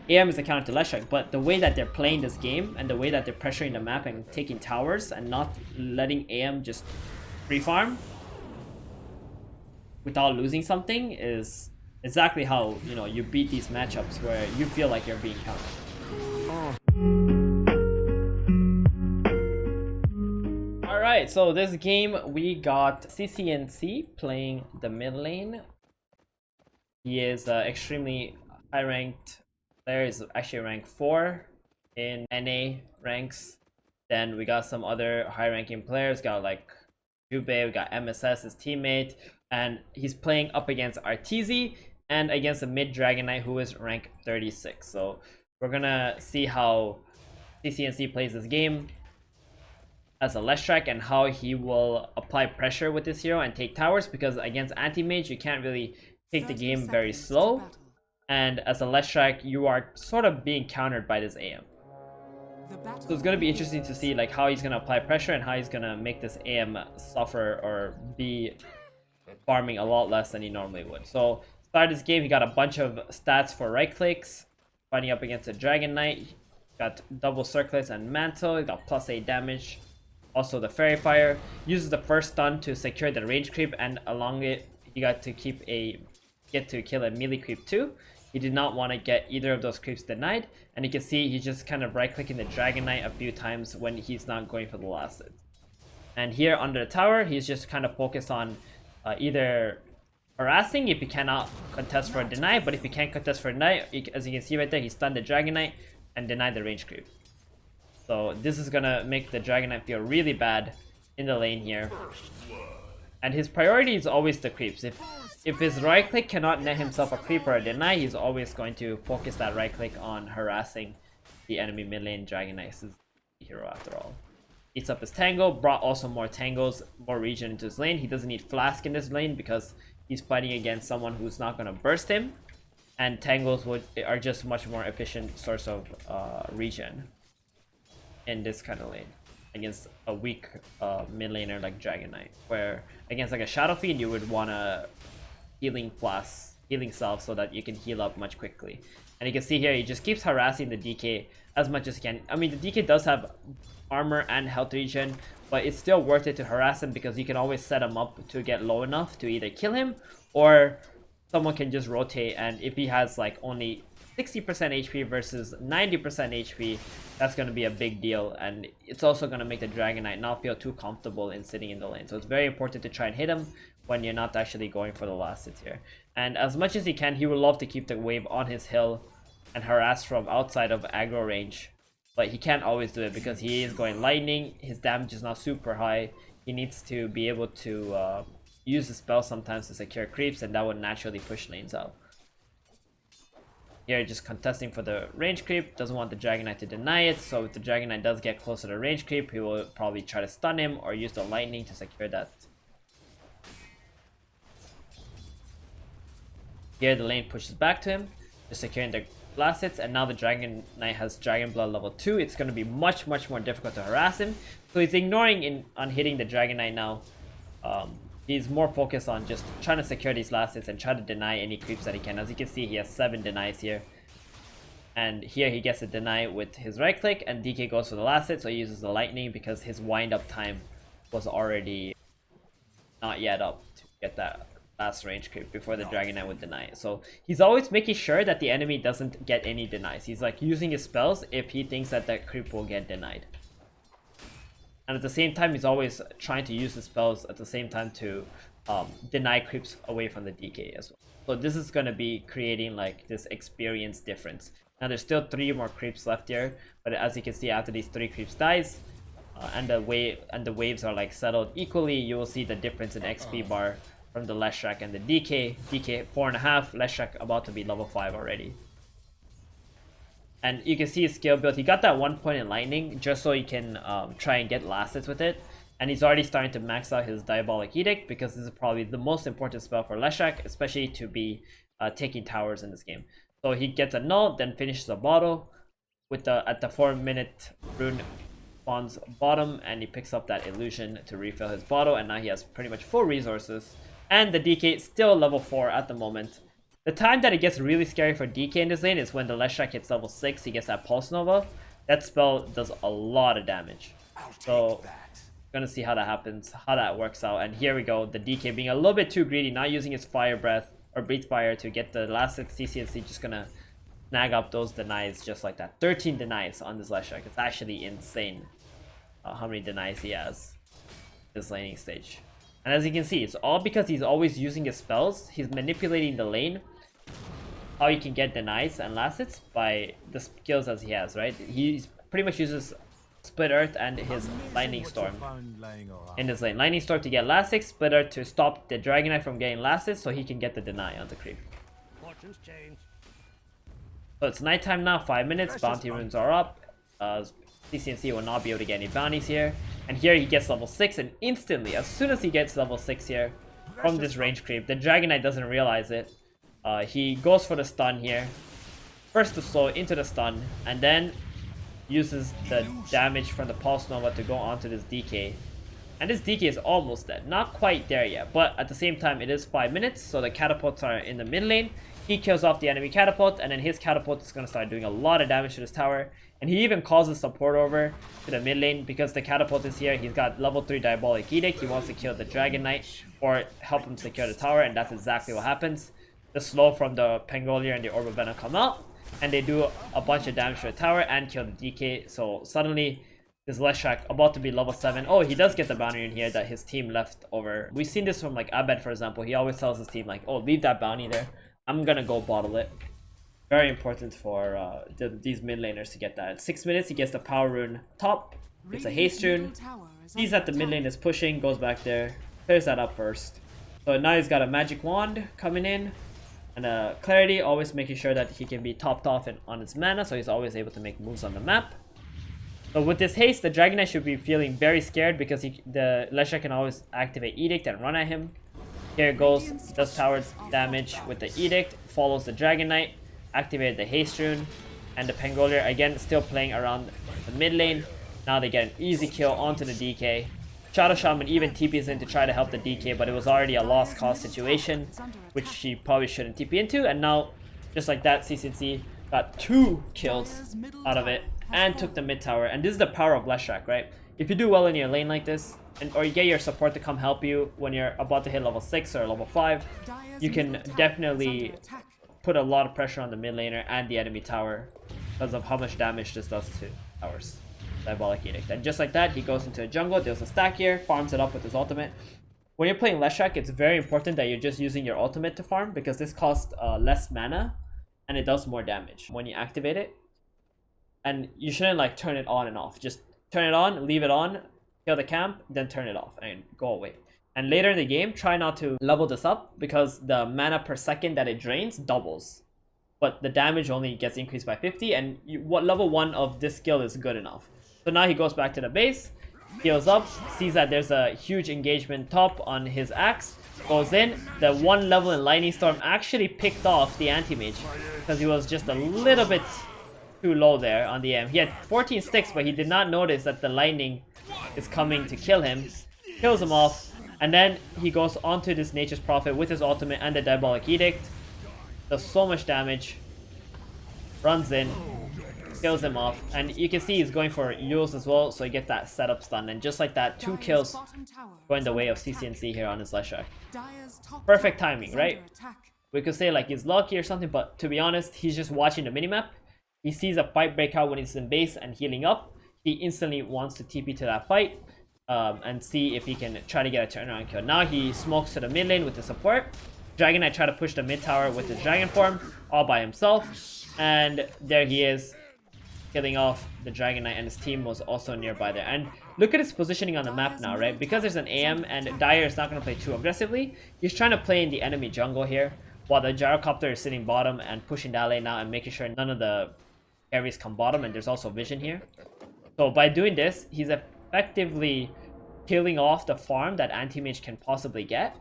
AM is a counter to leshrac, but the way that they're playing this game and the way that they're pressuring the map and taking towers and not letting AM just free farm without losing something is exactly how, you know, you beat these matchups where you feel like you're being countered. Alright, so this game we got CCNC playing the mid lane. He is extremely high ranked player, is actually rank 4 in NA ranks. Then we got some other high ranking players, got like Jube, we got MSS, his teammate, and he's playing up against Arteezy and against a mid Dragon Knight who is rank 36. So we're gonna see how CCNC plays this game as a leshrac and how he will apply pressure with this hero and take towers, because against anti-mage you can't really take the game very slow, and as a leshrac you are sort of being countered by this AM. So it's going to be interesting to see like how he's going to apply pressure and how he's going to make this AM suffer or be farming a lot less than he normally would. So start this game, he got a bunch of stats for right clicks, fighting up against a Dragon Knight. Got double circlets and mantle, he got +8 damage. Also the Fairy Fire uses the first stun to secure the range creep, and along it he got to get to kill a melee creep too. He did not want to get either of those creeps denied, and you can see he's just kind of right clicking the Dragon Knight a few times when he's not going for the last hit. And here under the tower he's just kind of focused on either harassing if he cannot contest for a deny, but if he can't contest for a deny, as you can see right there, he stunned the Dragon Knight and denied the range creep. So this is gonna make the Dragon Knight feel really bad in the lane here. And his priority is always the creeps. If his right click cannot net himself a creep or a deny, he's always going to focus that right click on harassing the enemy mid lane Dragon Knight. This is the hero after all. Eats up his tango, brought also more tangos, more regen into his lane. He doesn't need flask in this lane because he's fighting against someone who's not going to burst him. And tangos are just much more efficient source of regen in this kind of lane against a weak mid laner like Dragon Knight, where against like a Shadow Fiend you would want to healing self so that you can heal up much quickly. And you can see here he just keeps harassing the DK as much as he can. I mean, the DK does have armor and health regen, but it's still worth it to harass him because you can always set him up to get low enough to either kill him, or someone can just rotate, and if he has like only 60% HP versus 90% HP, that's going to be a big deal, and it's also going to make the Dragon Knight not feel too comfortable in sitting in the lane. So it's very important to try and hit him when you're not actually going for the last hits here. And as much as he can, he would love to keep the wave on his hill and harass from outside of aggro range, but he can't always do it because he is going lightning, his damage is not super high. He needs to be able to use the spell sometimes to secure creeps, and that would naturally push lanes out. Here just contesting for the range creep, doesn't want the Dragon Knight to deny it, so if the Dragon Knight does get close to the range creep, he will probably try to stun him or use the lightning to secure that. Here the lane pushes back to him, just securing the last hits, and now the Dragon Knight has Dragon Blood level 2. It's going to be much more difficult to harass him, so he's ignoring on hitting the Dragon Knight now. He's more focused on just trying to secure these last hits and try to deny any creeps that he can. As you can see, he has 7 denies here. And here he gets a deny with his right click, and DK goes for the last hit, so he uses the lightning because his wind up time was already not yet up to get that last range creep before the Dragon Knight would deny it. So he's always making sure that the enemy doesn't get any denies. He's like using his spells if he thinks that that creep will get denied. And at the same time, he's always trying to use the spells at the same time to deny creeps away from the DK as well. So this is going to be creating like this experience difference. Now there's still 3 more creeps left here, but as you can see, after these 3 creeps dies, and the waves are like settled equally, you will see the difference in XP bar from the leshrac and the DK. DK 4.5, leshrac about to be level 5 already. And you can see his skill build. He got that 1 point in lightning just so he can try and get last hits with it. And he's already starting to max out his Diabolic Edict because this is probably the most important spell for leshrac, especially to be taking towers in this game. So he gets a null, then finishes a bottle with at the 4-minute rune spawns bottom, and he picks up that illusion to refill his bottle, and now he has pretty much full resources. And the DK is still level 4 at the moment. The time that it gets really scary for DK in this lane is when the leshrac hits level 6, he gets that Pulse Nova. That spell does a lot of damage. So, gonna see how that happens, how that works out. And here we go, the DK being a little bit too greedy, not using his Fire Breath or Breathe Fire to get the last CCNC, just gonna snag up those denies just like that. 13 denies on this leshrac. It's actually insane how many denies he has this laning stage. And as you can see, it's all because he's always using his spells. He's manipulating the lane, how he can get denies and last hits by the skills as he has, right? He's pretty much uses Split Earth and his Lightning Storm in his lane. Lightning Storm to get last hits, Split Earth to stop the Dragon Knight from getting last hits so he can get the deny on the creep. So it's nighttime now, 5 minutes, bounty runes are up. CCNC will not be able to get any bounties here. And here he gets level 6, and instantly, as soon as he gets level 6 here, from this range creep, the Dragon Knight doesn't realize it. He goes for the stun here. First the slow into the stun, and then uses the damage from the Pulse Nova to go onto this DK. And this DK is almost dead. Not quite there yet, but at the same time it is 5 minutes, so the catapults are in the mid lane. He kills off the enemy catapult, and then his catapult is going to start doing a lot of damage to this tower. And he even calls his support over to the mid lane because the catapult is here. He's got level 3 Diabolic Edict. He wants to kill the Dragon Knight or help him secure the tower, and that's exactly what happens. The slow from the Pangolier and the Orb of Venom come out, and they do a bunch of damage to the tower and kill the DK. So suddenly, this leshrac about to be level 7. Oh, he does get the bounty in here that his team left over. We've seen this from like Abed, for example. He always tells his team like, oh, leave that bounty there. I'm gonna go bottle it. Very important for these mid laners to get that. At 6 minutes, he gets the power rune top. It's a haste rune. Sees that the mid lane is pushing, goes back there, clears that up first. So now he's got a magic wand coming in, and a clarity, always making sure that he can be topped off on his mana, so he's always able to make moves on the map. So with this haste, the Dragon Knight should be feeling very scared because the leshrac can always activate Edict and run at him. Here it goes, does tower damage with the Edict, follows the Dragon Knight, activated the haste rune, and the Pangolier again still playing around the mid lane. Now they get an easy kill onto the DK. Shadow Shaman even TPs in to try to help the DK, but it was already a lost cause situation, which she probably shouldn't TP into. And now, just like that, CCNC got 2 kills out of it and took the mid tower. And this is the power of leshrac, right? If you do well in your lane like this, or you get your support to come help you when you're about to hit level 6 or level 5, you can definitely put a lot of pressure on the mid laner and the enemy tower because of how much damage this does to towers. Diabolic Edict. And just like that, he goes into a jungle, deals a stack here, farms it up with his ultimate. When you're playing leshrac, it's very important that you're just using your ultimate to farm because this costs less mana and it does more damage when you activate it. And you shouldn't like turn it on and off. Just turn it on, leave it on, kill the camp, then turn it off and go away. And later in the game, try not to level this up because the mana per second that it drains doubles. But the damage only gets increased by 50, and level 1 of this skill is good enough. So now he goes back to the base, heals up, sees that there's a huge engagement top on his axe, goes in. The 1 level in Lightning Storm actually picked off the anti-mage because he was just a little bit too low there on the M. He had 14 sticks, but he did not notice that the lightning is coming to kill him. Kills him off, and then he goes onto this Nature's Prophet with his ultimate and the Diabolic Edict. Does so much damage. Runs in, kills him off, and you can see he's going for Yules as well, so he gets that setup stun. And just like that, 2 kills going the way of CCNC here on his leshrac. Perfect timing, right? We could say like he's lucky or something, but to be honest, he's just watching the minimap. He sees a fight break out when he's in base and healing up. He instantly wants to TP to that fight and see if he can try to get a turnaround kill. Now he smokes to the mid lane with the support. Dragon Knight try to push the mid tower with his dragon form all by himself, and there he is, killing off the Dragon Knight, and his team was also nearby there. And look at his positioning on the map now, right? Because there's an AM and Dire is not going to play too aggressively, he's trying to play in the enemy jungle here, while the Gyrocopter is sitting bottom and pushing that lane now and making sure none of the carries come bottom, and there's also vision here. So by doing this, he's effectively killing off the farm that anti-mage can possibly get.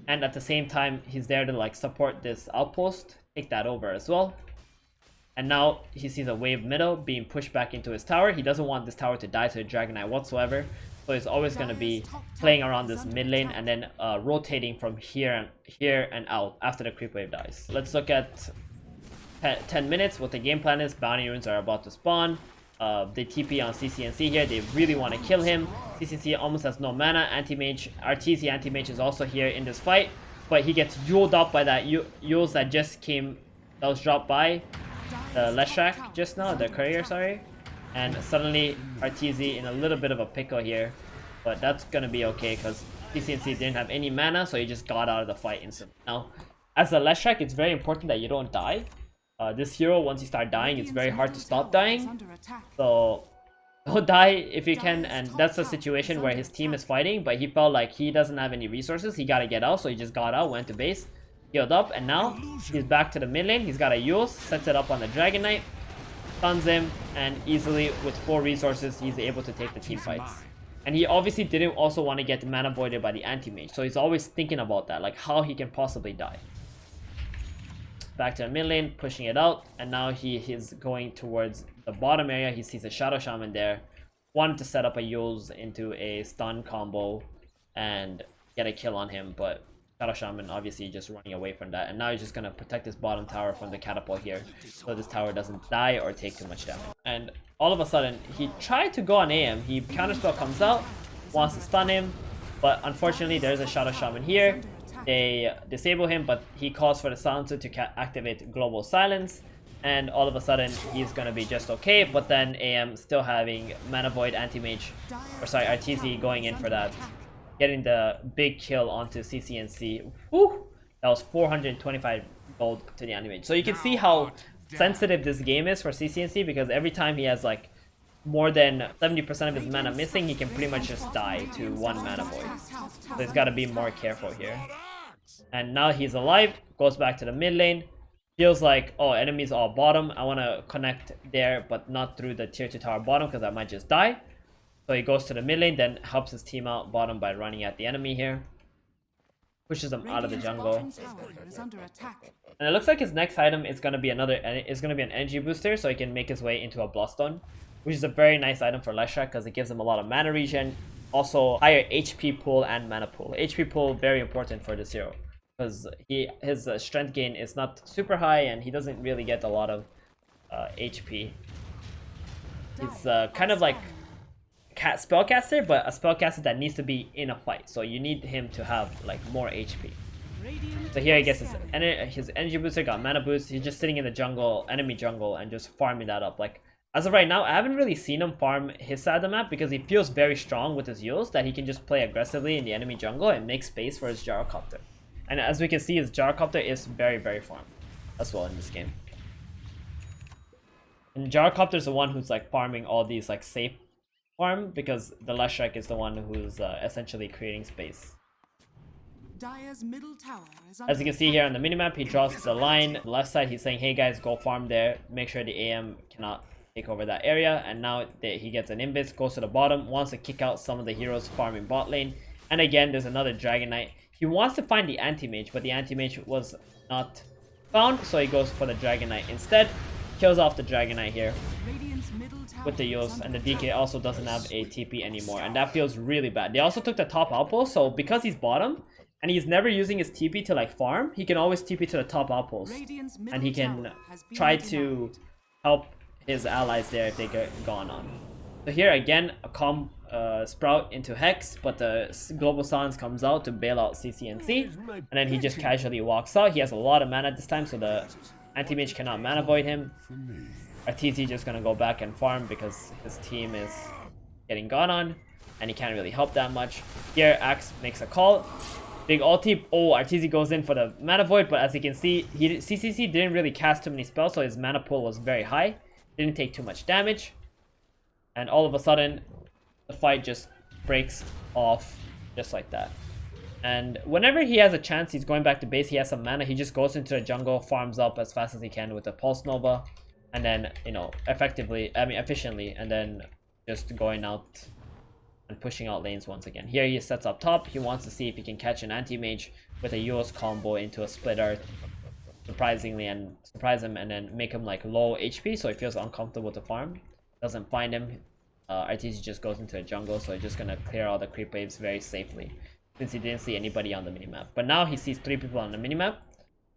And at the same time, he's there to like support this outpost, take that over as well. And now he sees a wave middle being pushed back into his tower. He doesn't want this tower to die to the Dragon Knight whatsoever. So he's always going to be playing around this mid lane and then rotating from here and out after the creep wave dies. Let's look at 10 minutes. What the game plan is: bounty runes are about to spawn. They TP on CCNC here. They really want to kill him. CCNC almost has no mana. Anti-mage, Arteezy Antimage is also here in this fight, but he gets Yuled up by that Yules that was dropped by the leshrac just now, the courier, sorry. And suddenly Arteezy in a little bit of a pickle here, but that's gonna be okay because CCNC didn't have any mana, so he just got out of the fight instantly. Now, as a leshrac, it's very important that you don't die. This hero, once you start dying, it's very hard to stop dying. So don't die if you can, and that's a situation where his team is fighting, but he felt like he doesn't have any resources. He gotta get out, so he just got out, went to base, healed up, and now he's back to the mid lane. He's got a Eul's, sets it up on the Dragon Knight, stuns him, and easily with 4 resources, he's able to take the team fights. And he obviously didn't also want to get mana voided by the anti-mage, so he's always thinking about that, like how he can possibly die. Back to the mid lane, pushing it out, and now he is going towards the bottom area. He sees a Shadow Shaman there, wanted to set up a Yules into a stun combo and get a kill on him, but Shadow Shaman obviously just running away from that, and now he's just gonna protect this bottom tower from the catapult here, so this tower doesn't die or take too much damage. And all of a sudden, he tried to go on AM. He counterspell comes out, wants to stun him, but unfortunately there's a Shadow Shaman here. They disable him, but he calls for the silencer to activate global silence, and all of a sudden he's gonna be just okay. But then AM still having mana void anti-mage, or sorry, Arteezy going in for that, getting the big kill onto CCNC. Woo! That was 425 gold to the anti-mage. So you can see how sensitive this game is for CCNC, because every time he has like more than 70% of his mana missing, he can pretty much just die to 1 mana void. So he's got to be more careful here. And now he's alive, goes back to the mid lane, feels like, oh, enemies all bottom, I want to connect there, but not through the tier 2 tower bottom because I might just die. So he goes to the mid lane, then helps his team out bottom by running at the enemy here, pushes them out of the jungle. And it looks like his next item is going to be an energy booster, so he can make his way into a Bloodstone, which is a very nice item for leshrac because it gives him a lot of mana regen, also higher HP pool and mana pool. HP pool very important for this hero because his strength gain is not super high and he doesn't really get a lot of HP. He's kind of like spellcaster, but a spellcaster that needs to be in a fight, so you need him to have like more HP. So here he gets his energy booster, got mana boost. He's just sitting in the jungle, enemy jungle, and just farming that up. Like, as of right now, I haven't really seen him farm his side of the map because he feels very strong with his Yules that he can just play aggressively in the enemy jungle and make space for his Gyrocopter. And as we can see, his Gyrocopter is very, very farmed as well in this game. And Gyrocopter is the one who's like farming all these like safe farm because the leshrac is the one who's essentially creating space. As you can see here on the minimap, he draws the line. The left side, he's saying, hey guys, go farm there. Make sure the AM cannot take over that area. And now he gets an invis, goes to the bottom, wants to kick out some of the heroes farming bot lane. And again, there's another Dragon Knight. He wants to find the anti-mage, but the anti-mage was not found, so he goes for the Dragon Knight instead. Kills off the Dragon Knight here with the Yules, and the DK also doesn't have a TP anymore, and that feels really bad. They also took the top outpost, so because he's bottom, and he's never using his TP to like farm, he can always TP to the top outpost, and he can try to help his allies there if they get gone on. So here again, a calm Sprout into Hex, but the Global Silence comes out to bail out CCNC, and then he just casually walks out. He has a lot of mana this time, so the anti-mage cannot mana void him. Arteezy just gonna go back and farm because his team is getting gone on, and he can't really help that much. Here, Axe makes a call. Big ulti. Oh, Arteezy goes in for the mana void, but as you can see, CCC didn't really cast too many spells, so his mana pool was very high. Didn't take too much damage. And all of a sudden, the fight just breaks off just like that. And whenever he has a chance, he's going back to base, he has some mana, he just goes into the jungle, farms up as fast as he can with the Pulse Nova. And then, you know, efficiently, and then just going out and pushing out lanes once again. Here he sets up top. He wants to see if he can catch an anti-mage with a Yules combo into a split earth, surprisingly, and surprise him and then make him like low HP, so he feels uncomfortable to farm. Doesn't find him. Arteezy just goes into a jungle, so he's just gonna clear all the creep waves very safely, since he didn't see anybody on the minimap. But now he sees 3 people on the minimap.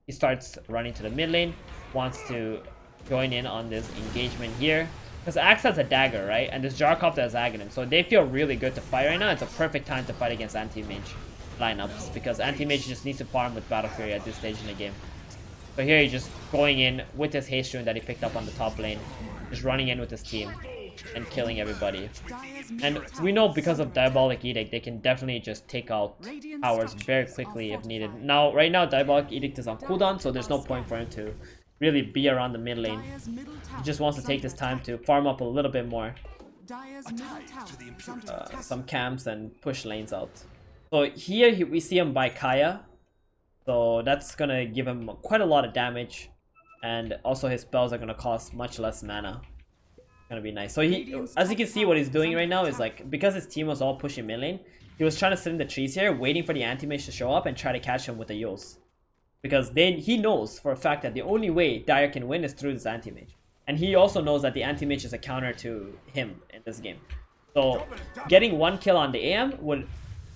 He starts running to the mid lane, wants to join in on this engagement here. Because Axe has a dagger, right? And this Jarcopter has Aghanim. So they feel really good to fight right now. It's a perfect time to fight against anti-mage lineups. Because anti-mage just needs to farm with Battle Fury at this stage in the game. So here he's just going in with his haste rune that he picked up on the top lane. Just running in with his team and killing everybody. And we know because of Diabolic Edict, they can definitely just take out towers very quickly if needed. Now, right now, Diabolic Edict is on cooldown, so there's no point for him to really be around the mid lane. He just wants to take this time to farm up a little bit more. Some camps and push lanes out. So here we see him buy Kaya. So that's gonna give him quite a lot of damage. And also his spells are gonna cost much less mana. Gonna be nice. So he, as you can see, what he's doing right now is like, because his team was all pushing mid lane, he was trying to sit in the trees here, waiting for the anti-mage to show up and try to catch him with the Eul's. Because then he knows for a fact that the only way Dire can win is through this anti-mage. And he also knows that the anti-mage is a counter to him in this game. So getting 1 kill on the AM would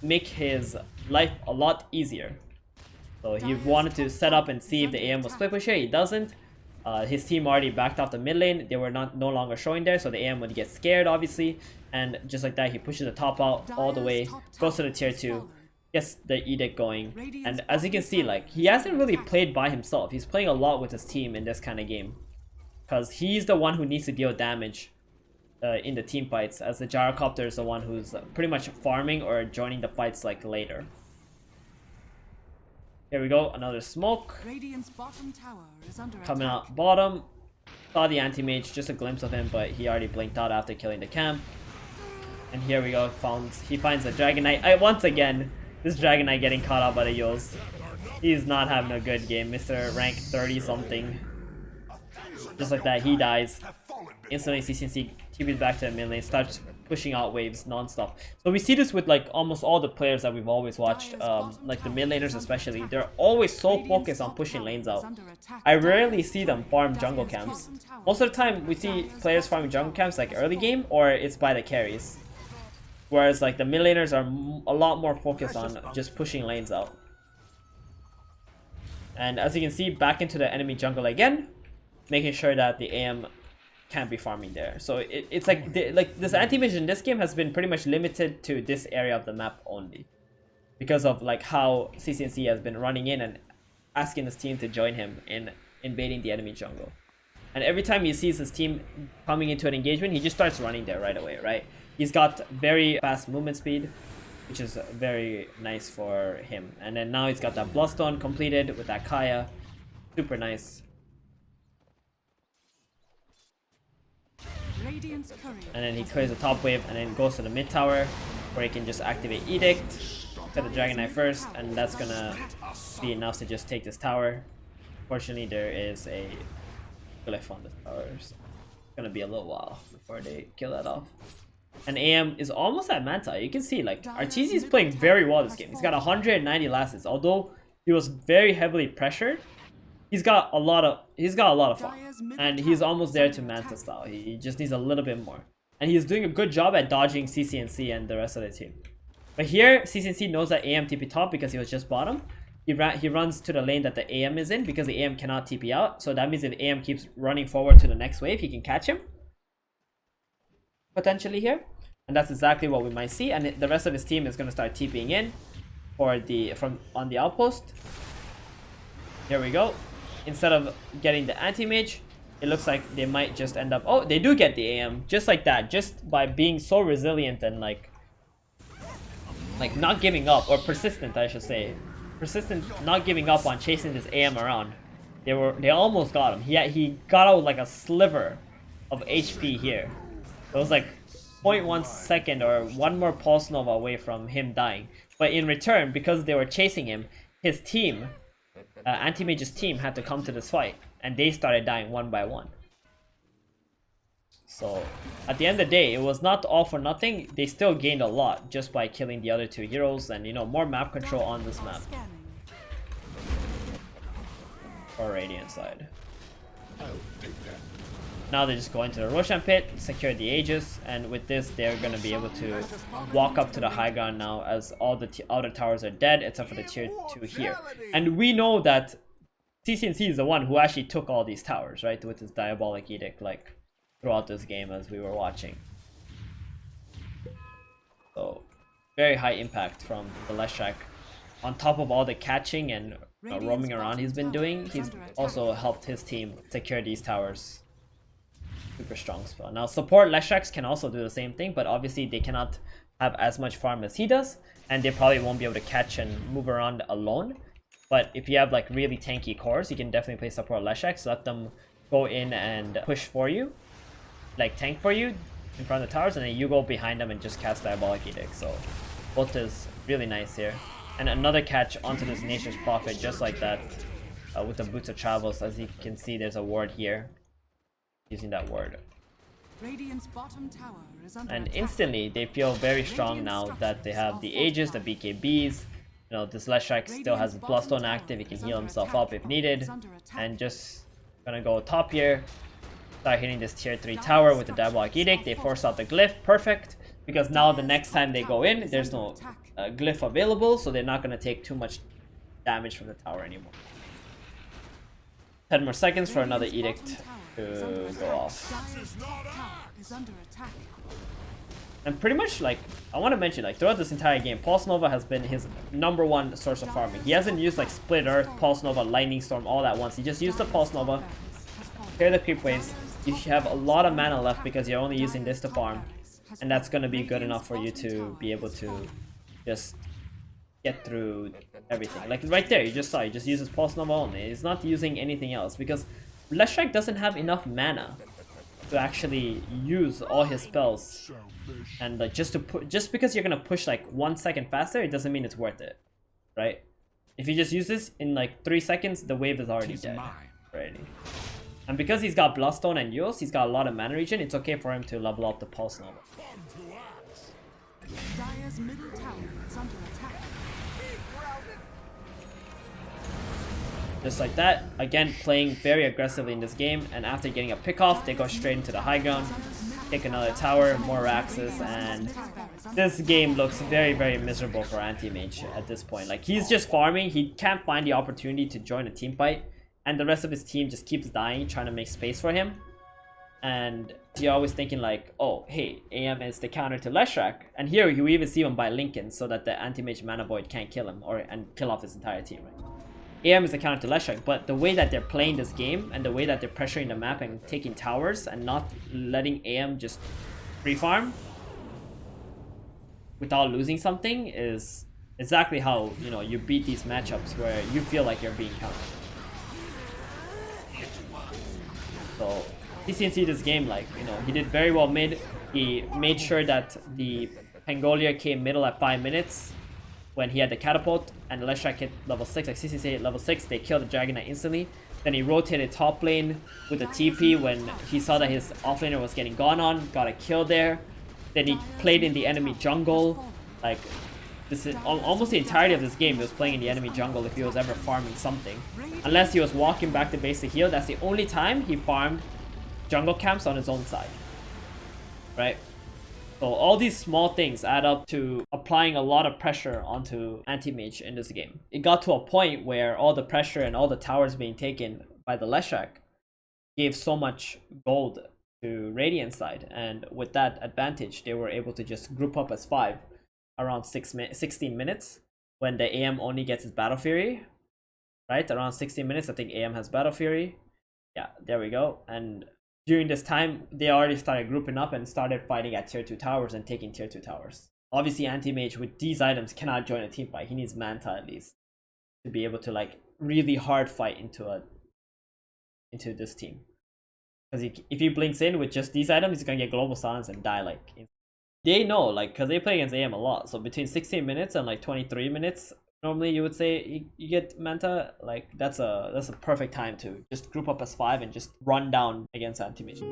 make his life a lot easier. So he wanted to set up and see if the AM was split push here. He doesn't. His team already backed off the mid lane. They were no longer showing there, so the AM would get scared, obviously. And just like that, he pushes the top out all the way, goes to the tier 2, gets the edict going. And as you can see, like, he hasn't really played by himself. He's playing a lot with his team in this kind of game, because he's the one who needs to deal damage in the team fights, as the Gyrocopter is the one who's pretty much farming or joining the fights like later. Here we go, another smoke. Coming out bottom. Saw the anti-mage, just a glimpse of him, but he already blinked out after killing the camp. And here we go, he finds the Dragon Knight. Once again, this Dragon Knight getting caught out by the Eul's. He's not having a good game, Mr. Rank 30 something. Just like that, he dies. Instantly CCNC TP's back to the mid lane, starts pushing out waves non-stop. So we see this with like almost all the players that we've always watched, like the mid laners especially. They're always so focused on pushing lanes out. I rarely see them farm jungle camps. Most of the time we see players farming jungle camps like early game, or it's by the carries. Whereas like the mid laners are a lot more focused on just pushing lanes out. And as you can see, back into the enemy jungle again, making sure that the AM can't be farming there. So it's like this anti-mage in this game has been pretty much limited to this area of the map only, because of like how CCNC has been running in and asking his team to join him in invading the enemy jungle. And every time he sees his team coming into an engagement, he just starts running there right away, right? He's got very fast movement speed, which is very nice for him. And then now he's got that Bloodstone completed with that Kaya. Super nice. And then he clears the top wave and then goes to the mid tower, where he can just activate Edict, get the Dragon Knight first, and that's gonna be enough to just take this tower. Fortunately, there is a glyph on the tower, so it's gonna be a little while before they kill that off. And AM is almost at Manta. You can see like Arteezy is playing very well this game. He's got 190 lasses. Although he was very heavily pressured, he's got a lot of fun, and he's almost there to Manta style. He just needs a little bit more, and he's doing a good job at dodging CCNC and the rest of the team. But here CCNC knows that AM TP top because he was just bottom. He runs to the lane that the AM is in, because the AM cannot TP out. So that means if AM keeps running forward to the next wave, he can catch him potentially here, and that's exactly what we might see. And the rest of his team is going to start TPing in for on the outpost. Here we go. Instead of getting the anti-mage, it looks like they might just end up... Oh, they do get the AM, just like that, just by being so resilient and like not giving up, or persistent, I should say. Persistent, not giving up on chasing this AM around. They almost got him. He got out like a sliver of HP here. It was like 0.1 second or one more pulse nova away from him dying. But in return, because they were chasing him, his team, Anti-Mage's team, had to come to this fight, and they started dying one by one. So at the end of the day, it was not all for nothing. They still gained a lot just by killing the other two heroes, and more map control on this map. Or Radiant side. I'll take that. Now they just go into the Roshan pit, secure the Aegis, and with this they're going to be able to walk up to the high ground now, as all the outer towers are dead except for the tier 2 here. And we know that CCNC is the one who actually took all these towers, right, with his Diabolic Edict, like throughout this game as we were watching. So very high impact from the leshrac. On top of all the catching and roaming around he's been doing, he's also helped his team secure these towers. Super strong spell. Now support leshracs can also do the same thing, but obviously they cannot have as much farm as he does, and they probably won't be able to catch and move around alone. But if you have like really tanky cores, you can definitely play support leshracs, let them go in and push for you, like tank for you in front of the towers, and then you go behind them and just cast Diabolic Edict. So both is really nice here. And another catch onto this Nature's Prophet just like that, with the Boots of Travels. As you can see, there's a ward here using that ward. And instantly they feel very strong now that they have the Aegis, the BKBs. You know, this leshrac still has Bloodstone active, he can heal himself up if needed. And just gonna go top here, start hitting this tier 3 tower with the Diabolic Edict. They force out the glyph, perfect, because now the next time they go in, there's no glyph available, so they're not gonna take too much damage from the tower anymore. 10 more seconds for another edict to go off. And pretty much, like, I want to mention, like, throughout this entire game, Pulse Nova has been his #1 source of farming. He hasn't used, like, Split Earth, Pulse Nova, Lightning Storm all at once. He just used the Pulse Nova, clear the creep waves. You have a lot of mana left because you're only using this to farm. And that's going to be good enough for you to be able to just get through everything. Like, right there, you just saw, he just uses Pulse Nova only. He's not using anything else because leshrac doesn't have enough mana to actually use all his spells. And like, just because you're gonna push like 1 second faster, it doesn't mean it's worth it, right? If you just use this in like 3 seconds, the wave is already dead already. And because he's got Bloodstone and Eos, he's got a lot of mana regen. It's okay for him to level up the Pulse Nova. Dire's middle tower is under attack. Just like that, again playing very aggressively in this game, and after getting a pick off, they go straight into the high ground, take another tower, more Raxes, and this game looks very, very miserable for Anti-Mage at this point. Like, he's just farming, he can't find the opportunity to join a team fight, and the rest of his team just keeps dying, trying to make space for him. And you're always thinking like, oh, hey, AM is the counter to leshrac, and here you even see him by Lincoln so that the Anti-Mage Mana Void can't kill him and kill off his entire team, right? AM is the counter to leshrac, but the way that they're playing this game and the way that they're pressuring the map and taking towers and not letting AM just free farm without losing something is exactly how, you know, you beat these matchups where you feel like you're being countered. So CCNC this game, like, you know, he did very well mid. He made sure that the Pangolier came middle at 5 minutes when he had the catapult, and the leshrac hit level 6, like CCNC hit level 6, they killed the Dragon Knight instantly. Then he rotated top lane with the TP when he saw that his offlaner was getting gone on, got a kill there. Then he played in the enemy jungle. Like, this is almost the entirety of this game he was playing in the enemy jungle if he was ever farming something. Unless he was walking back to base to heal, that's the only time he farmed jungle camps on his own side, right? So all these small things add up to applying a lot of pressure onto Anti-Mage in this game. It got to a point where all the pressure and all the towers being taken by the leshrac gave so much gold to Radiant side, and with that advantage they were able to just group up as 5 around 16 minutes when the AM only gets his Battle Fury, right? Around 16 minutes I think AM has Battle Fury. Yeah, there we go. And during this time, they already started grouping up and started fighting at tier 2 towers and taking tier 2 towers. Obviously, Anti-Mage with these items cannot join a team fight. He needs Manta at least to be able to like really hard fight into this team. Because if he blinks in with just these items, he's gonna get global silence and die like. They know, like, because they play against AM a lot. So between 16 minutes and like 23 minutes, normally you would say you get Manta. Like, that's a perfect time to just group up as 5 and just run down against Anti-Mage.